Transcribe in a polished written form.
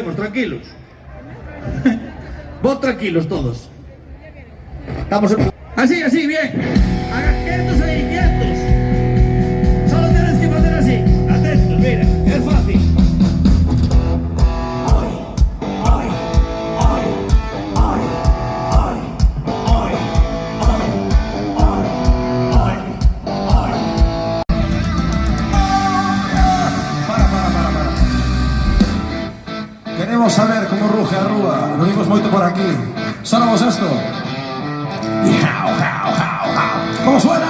Tranquilos. Vos tranquilos todos. Estamos en... Así, bien. Quietos ahí, quietos. Solo tienes que hacer así. Atentos, mira, es fácil. Queremos saber cómo ruge a rúa. Lo vimos moito por aquí. Sonamos esto. ¿Cómo suena?